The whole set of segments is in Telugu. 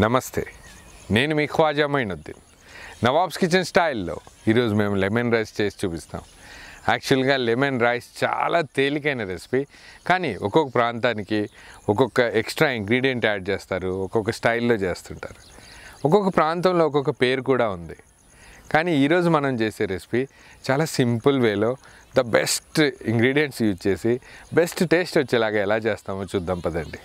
నమస్తే, నేను మీ ఖ్వాజా మైనుద్దీన్. నవాబ్స్ కిచెన్ స్టైల్లో ఈరోజు మేము లెమన్ రైస్ చేసి చూపిస్తాం. యాక్చువల్గా లెమన్ రైస్ చాలా తేలికైన రెసిపీ, కానీ ఒక్కొక్క ప్రాంతానికి ఒక్కొక్క ఎక్స్ట్రా ఇంగ్రీడియంట్ యాడ్ చేస్తారు, ఒక్కొక్క స్టైల్లో చేస్తుంటారు. ఒక్కొక్క ప్రాంతంలో ఒక్కొక్క పేరు కూడా ఉంది. కానీ ఈరోజు మనం చేసే రెసిపీ చాలా సింపుల్ వేలో ద బెస్ట్ ఇంగ్రీడియంట్స్ యూజ్ చేసి బెస్ట్ టేస్ట్ వచ్చేలాగా ఎలా చేస్తామో చూద్దాం పదండి.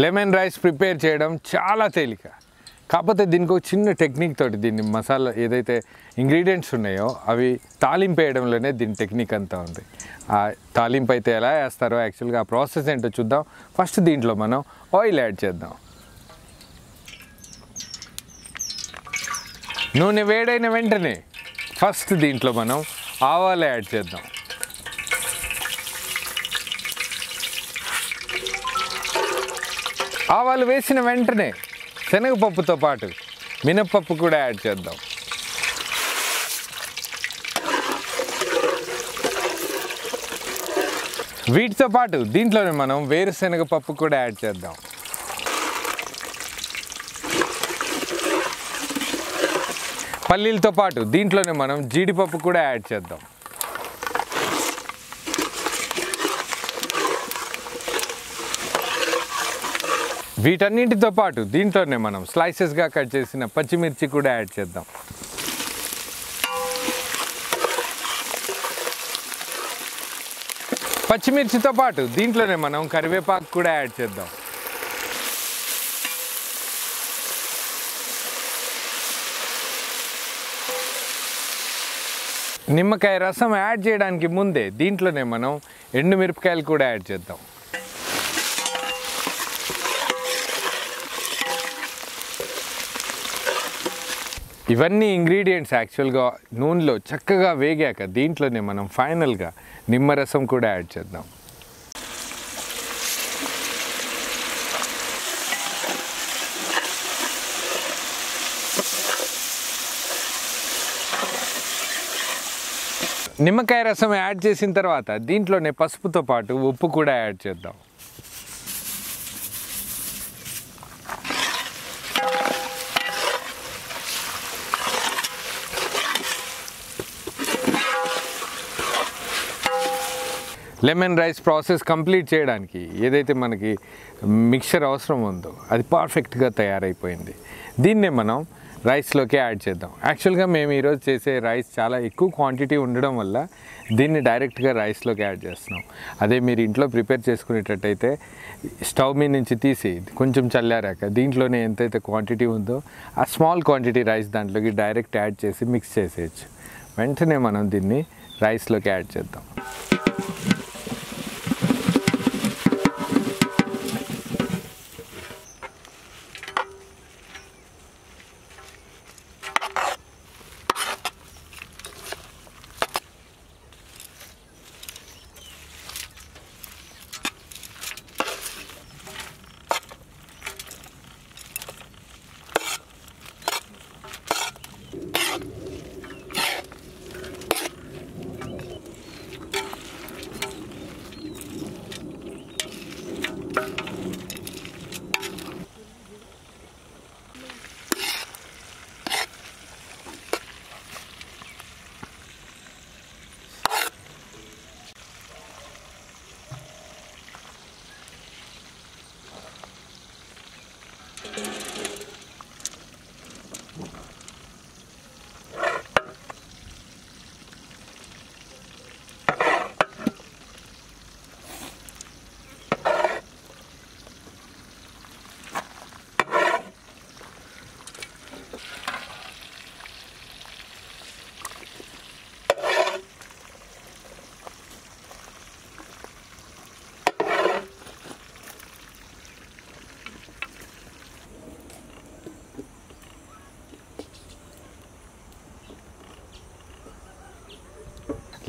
లెమన్ రైస్ ప్రిపేర్ చేయడం చాలా తేలిక, కాకపోతే దీనికి ఒక చిన్న టెక్నిక్ తోటి దీన్ని మసాలా ఏదైతే ఇంగ్రీడియంట్స్ ఉన్నాయో అవి తాలింపు వేయడంలోనే దీని టెక్నిక్ అంతా ఉంది. ఆ తాలింపు అయితే ఎలా వేస్తారో యాక్చువల్గా ఆ ప్రాసెస్ ఏంటో చూద్దాం. ఫస్ట్ దీంట్లో మనం ఆయిల్ యాడ్ చేద్దాం. నూనె వేడైన వెంటనే ఫస్ట్ దీంట్లో మనం ఆవాలు యాడ్ చేద్దాం. ఆవాలు వేసిన వెంటనే శనగపప్పుతో పాటు మినప్పప్పు కూడా యాడ్ చేద్దాం. వీటితో పాటు దీంట్లోనే మనం వేరుశనగపప్పు కూడా యాడ్ చేద్దాం. పల్లీలతో పాటు దీంట్లోనే మనం జీడిపప్పు కూడా యాడ్ చేద్దాం. వీటన్నింటితో పాటు దీంట్లోనే మనం స్లైసెస్గా కట్ చేసిన పచ్చిమిర్చి కూడా యాడ్ చేద్దాం. పచ్చిమిర్చితో పాటు దీంట్లోనే మనం కరివేపాకు కూడా యాడ్ చేద్దాం. నిమ్మకాయ రసం యాడ్ చేయడానికి ముందే దీంట్లోనే మనం ఎండుమిరపకాయలు కూడా యాడ్ చేద్దాం. ఇవన్నీ ఇంగ్రీడియంట్స్ యాక్చువల్గా నూనెలో చక్కగా వేగాక దీంట్లోనే మనం ఫైనల్గా నిమ్మరసం కూడా యాడ్ చేద్దాం. నిమ్మకాయ రసం యాడ్ చేసిన తర్వాత దీంట్లోనే పసుపుతో పాటు ఉప్పు కూడా యాడ్ చేద్దాం. లెమన్ రైస్ ప్రాసెస్ కంప్లీట్ చేయడానికి ఏదైతే మనకి మిక్చర్ అవసరం ఉందో అది పర్ఫెక్ట్గా తయారైపోయింది. దీన్నే మనం రైస్లోకి యాడ్ చేద్దాం. యాక్చువల్గా మేము ఈరోజు చేసే రైస్ చాలా ఎక్కువ క్వాంటిటీ ఉండడం వల్ల దీన్ని డైరెక్ట్గా రైస్లోకి యాడ్ చేస్తున్నాం. అదే మీరు ఇంట్లో ప్రిపేర్ చేసుకునేటట్టయితే స్టవ్ మీద నుంచి తీసి కొంచెం చల్లారాక దీంట్లోనే ఎంతైతే క్వాంటిటీ ఉందో ఆ స్మాల్ క్వాంటిటీ రైస్ దాంట్లోకి డైరెక్ట్ యాడ్ చేసి మిక్స్ చేసేయచ్చు. వెంటనే మనం దీన్ని రైస్లోకి యాడ్ చేద్దాం.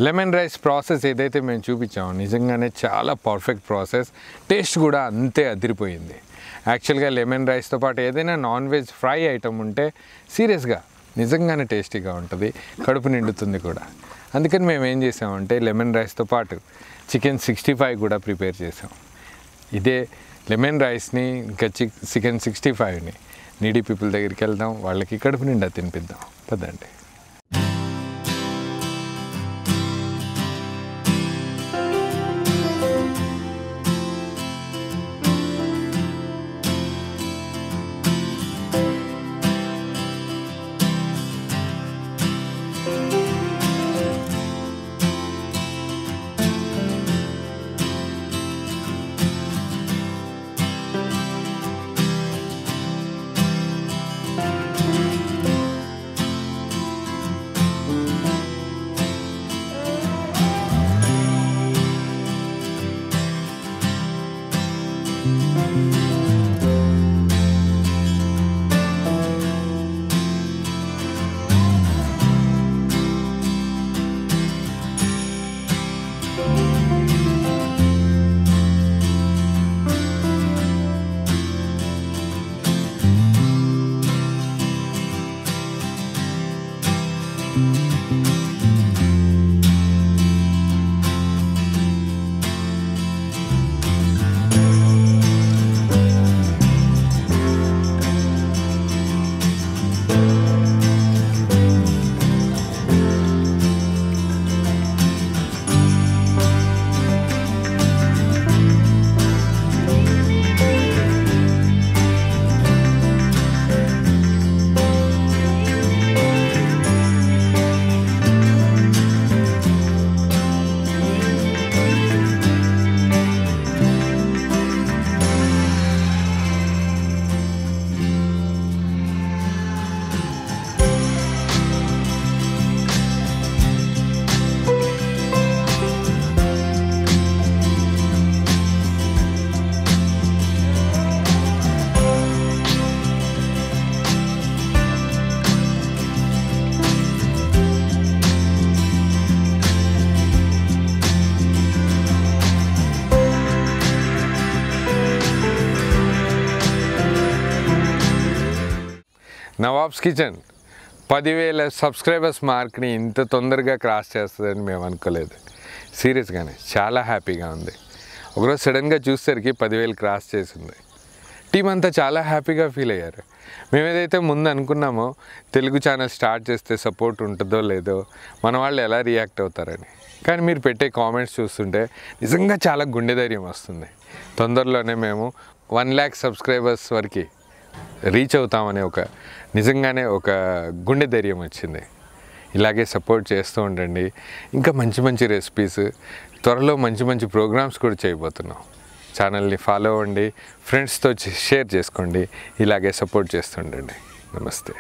లెమన్ రైస్ ప్రాసెస్ ఏదైతే మేము చూపించామో నిజంగానే చాలా పర్ఫెక్ట్ ప్రాసెస్, టేస్ట్ కూడా అంతే అదిరిపోయింది. యాక్చువల్గా లెమన్ రైస్తో పాటు ఏదైనా నాన్ వెజ్ ఫ్రై ఐటమ్ ఉంటే సీరియస్గా నిజంగానే టేస్టీగా ఉంటుంది, కడుపు నిండుతుంది కూడా. అందుకని మేము ఏం చేసామంటే లెమన్ రైస్తో పాటు చికెన్ 65 కూడా ప్రిపేర్ చేసాం. ఇదే లెమన్ రైస్ని ఇంకా చికెన్ 65ని నీడీ పీపుల్ దగ్గరికి వెళ్దాం, వాళ్ళకి కడుపు నిండా తినిపిద్దాం. పదండి. నవాబ్స్ కిచెన్ 10,000 సబ్స్క్రైబర్స్ మార్క్ని ఇంత తొందరగా క్రాస్ చేస్తుందని మేము అనుకోలేదు. సీరియస్గానే చాలా హ్యాపీగా ఉంది. ఒకరోజు సడన్గా చూసేసరికి 10,000 క్రాస్ చేసింది. టీం అంతా చాలా హ్యాపీగా ఫీల్ అయ్యారు. మేము ఏదైతే ముందు అనుకున్నామో తెలుగు ఛానల్ స్టార్ట్ చేస్తే సపోర్ట్ ఉంటుందో లేదో, మన వాళ్ళు ఎలా రియాక్ట్ అవుతారని. కానీ మీరు పెట్టే కామెంట్స్ చూస్తుంటే నిజంగా చాలా గుండె ధైర్యం వస్తుంది. తొందరలోనే మేము 1,00,000 సబ్స్క్రైబర్స్ వరకు రీచ్ అవుతామనే నిజంగానే ఒక గుండె ధైర్యం వచ్చింది. ఇలాగే సపోర్ట్ చేస్తూ ఉండండి. ఇంకా మంచి మంచి రెసిపీస్, త్వరలో మంచి మంచి ప్రోగ్రామ్స్ కూడా చేయబోతున్నాం. ఛానల్ని ఫాలో అవ్వండి, ఫ్రెండ్స్తో షేర్ చేసుకోండి, ఇలాగే సపోర్ట్ చేస్తుండండి. నమస్తే.